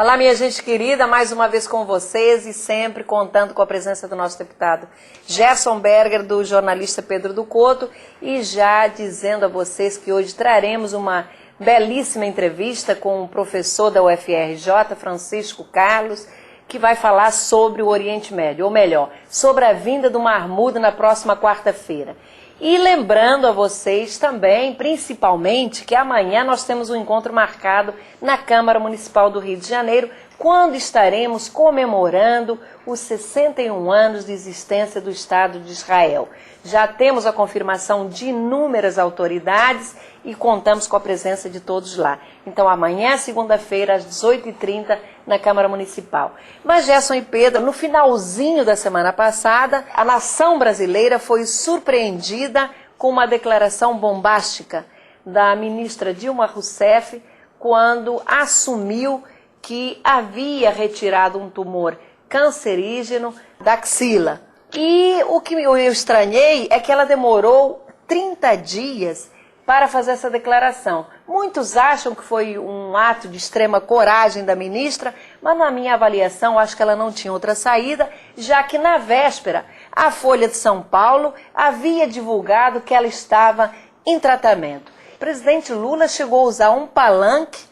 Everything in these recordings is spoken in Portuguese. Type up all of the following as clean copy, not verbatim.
Olá, minha gente querida, mais uma vez com vocês e sempre contando com a presença do nosso deputado Gerson Berger, do jornalista Pedro do Couto, e já dizendo a vocês que hoje traremos uma belíssima entrevista com o professor da UFRJ, Francisco Carlos, que vai falar sobre o Oriente Médio, ou melhor, sobre a vinda do Mahmoud na próxima quarta-feira. E lembrando a vocês também, principalmente, que amanhã nós temos um encontro marcado na Câmara Municipal do Rio de Janeiro, quando estaremos comemorando os 61 anos de existência do Estado de Israel. Já temos a confirmação de inúmeras autoridades e contamos com a presença de todos lá. Então amanhã, segunda-feira, às 18h30, na Câmara Municipal. Mas Gerson e Pedro, no finalzinho da semana passada, a nação brasileira foi surpreendida com uma declaração bombástica da ministra Dilma Rousseff, quando assumiu que havia retirado um tumor cancerígeno da axila. E o que eu estranhei é que ela demorou 30 dias para fazer essa declaração. Muitos acham que foi um ato de extrema coragem da ministra, mas na minha avaliação acho que ela não tinha outra saída, já que na véspera a Folha de São Paulo havia divulgado que ela estava em tratamento. O presidente Lula chegou a usar um palanque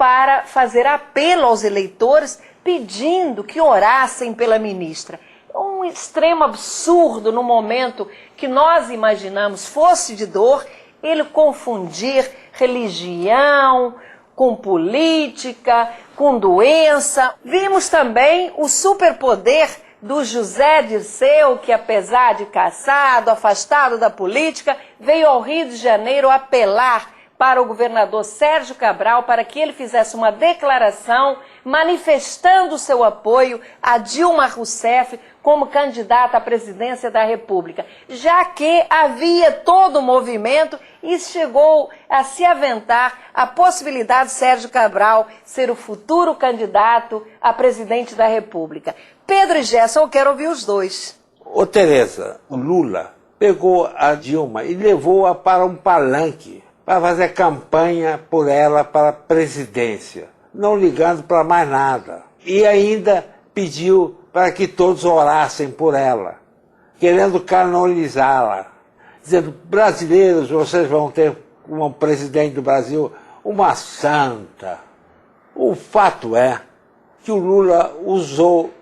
para fazer apelo aos eleitores pedindo que orassem pela ministra. Um extremo absurdo no momento que nós imaginamos fosse de dor, ele confundir religião com política, com doença. Vimos também o superpoder do José Dirceu, que apesar de cassado, afastado da política, veio ao Rio de Janeiro apelar para o governador Sérgio Cabral para que ele fizesse uma declaração manifestando seu apoio a Dilma Rousseff como candidata à presidência da República, já que havia todo o movimento e chegou a se aventar a possibilidade de Sérgio Cabral ser o futuro candidato a presidente da República. Pedro e Gerson, eu quero ouvir os dois. Ô Tereza, o Lula pegou a Dilma e levou-a para um palanque para fazer campanha por ela para a presidência, não ligando para mais nada. E ainda pediu para que todos orassem por ela, querendo canonizá-la, dizendo: brasileiros, vocês vão ter como presidente do Brasil uma santa. O fato é que o Lula usou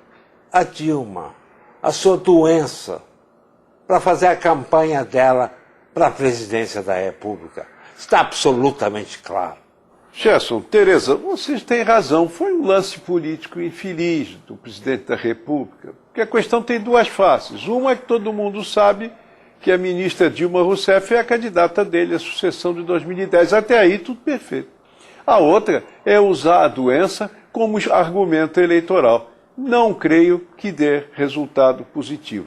a Dilma, a sua doença, para fazer a campanha dela para a presidência da República. Está absolutamente claro. Gerson, Tereza, vocês têm razão. Foi um lance político infeliz do presidente da República, porque a questão tem duas faces. Uma é que todo mundo sabe que a ministra Dilma Rousseff é a candidata dele à sucessão de 2010. Até aí, tudo perfeito. A outra é usar a doença como argumento eleitoral. Não creio que dê resultado positivo.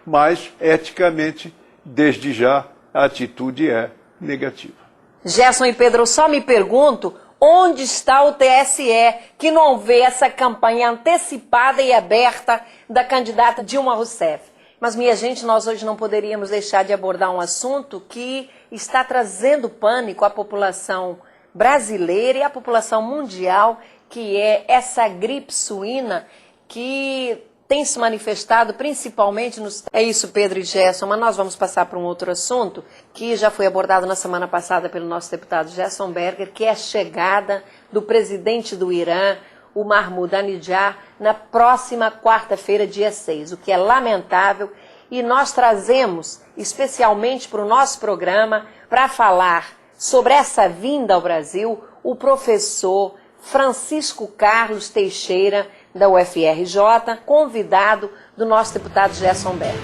Mas, eticamente, desde já, a atitude é negativa. Gerson e Pedro, eu só me pergunto onde está o TSE que não vê essa campanha antecipada e aberta da candidata Dilma Rousseff. Mas, minha gente, nós hoje não poderíamos deixar de abordar um assunto que está trazendo pânico à população brasileira e à população mundial, que é essa gripe suína que tem se manifestado principalmente nos... É isso, Pedro e Gerson, mas nós vamos passar para um outro assunto que já foi abordado na semana passada pelo nosso deputado Gerson Berger, que é a chegada do presidente do Irã, o Mahmoud Ahmadinejad, na próxima quarta-feira, dia 6, o que é lamentável. E nós trazemos, especialmente para o nosso programa, para falar sobre essa vinda ao Brasil, o professor Francisco Carlos Teixeira, da UFRJ, convidado do nosso deputado Gerson Berger.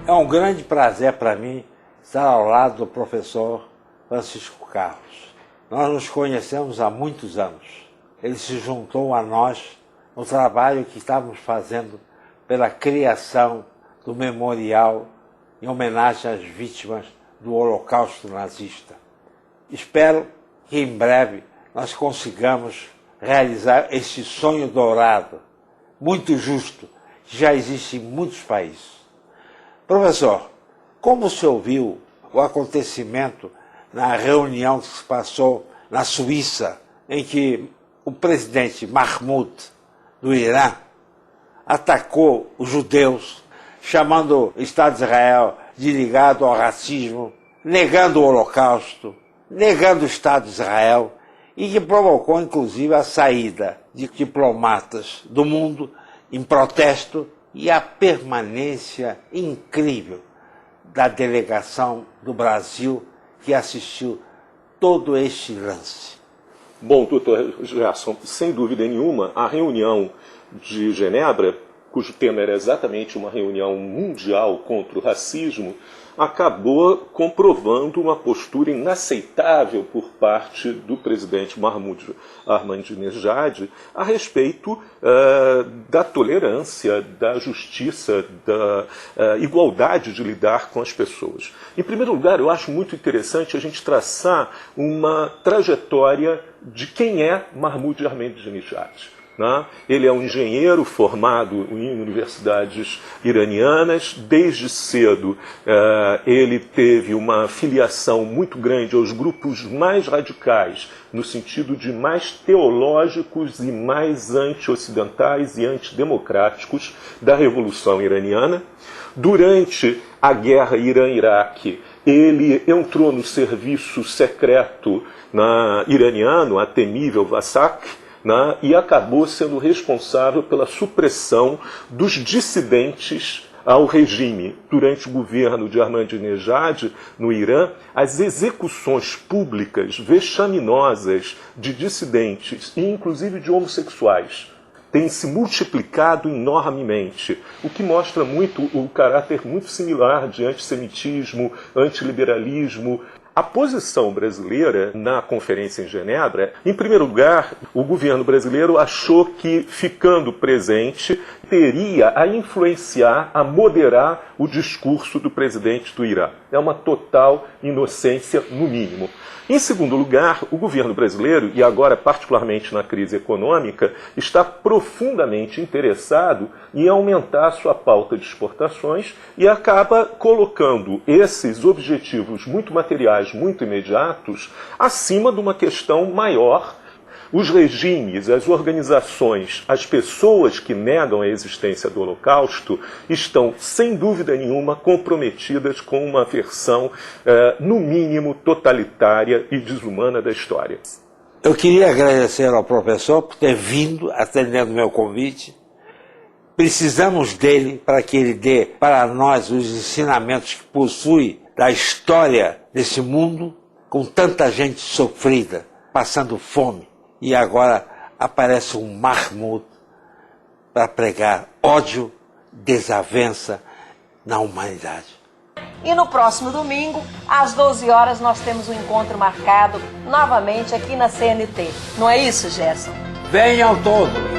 É um grande prazer para mim estar ao lado do professor Francisco Carlos. Nós nos conhecemos há muitos anos. Ele se juntou a nós no trabalho que estávamos fazendo pela criação do memorial em homenagem às vítimas do Holocausto nazista. Espero que em breve nós consigamos realizar esse sonho dourado, muito justo, que já existe em muitos países. Professor, como o senhor viu o acontecimento na reunião que se passou na Suíça em que o presidente Mahmoud do Irã atacou os judeus, chamando o Estado de Israel de ligado ao racismo, negando o Holocausto, negando o Estado de Israel, e que provocou, inclusive, a saída de diplomatas do mundo em protesto e a permanência incrível da delegação do Brasil que assistiu todo este lance. Bom, doutor Gerson, sem dúvida nenhuma, a reunião de Genebra, cujo tema era exatamente uma reunião mundial contra o racismo, acabou comprovando uma postura inaceitável por parte do presidente Mahmoud Ahmadinejad a respeito da tolerância, da justiça, da igualdade de lidar com as pessoas. Em primeiro lugar, eu acho muito interessante a gente traçar uma trajetória de quem é Mahmoud Ahmadinejad. Ele é um engenheiro formado em universidades iranianas. Desde cedo ele teve uma filiação muito grande aos grupos mais radicais, no sentido de mais teológicos e mais anti-ocidentais e antidemocráticos da Revolução Iraniana. Durante a guerra Irã-Iraque, ele entrou no serviço secreto iraniano, a temível Vassak, e acabou sendo responsável pela supressão dos dissidentes ao regime. Durante o governo de Ahmadinejad, no Irã, as execuções públicas vexaminosas de dissidentes, e inclusive de homossexuais, têm se multiplicado enormemente, o que mostra muito o caráter muito similar de antissemitismo, antiliberalismo. A posição brasileira na conferência em Genebra, em primeiro lugar, o governo brasileiro achou que, ficando presente, teria a influenciar, a moderar o discurso do presidente do Irã. É uma total inocência, no mínimo. Em segundo lugar, o governo brasileiro, e agora particularmente na crise econômica, está profundamente interessado em aumentar a sua pauta de exportações e acaba colocando esses objetivos muito materiais, muito imediatos, acima de uma questão maior. Os regimes, as organizações, as pessoas que negam a existência do Holocausto estão, sem dúvida nenhuma, comprometidas com uma versão, no mínimo, totalitária e desumana da história. Eu queria agradecer ao professor por ter vindo, atendendo meu convite. Precisamos dele para que ele dê para nós os ensinamentos que possui da história desse mundo, com tanta gente sofrida, passando fome. E agora aparece um Mahmoud para pregar ódio, desavença na humanidade. E no próximo domingo, às 12 horas, nós temos um encontro marcado novamente aqui na CNT. Não é isso, Gerson? Venham todos!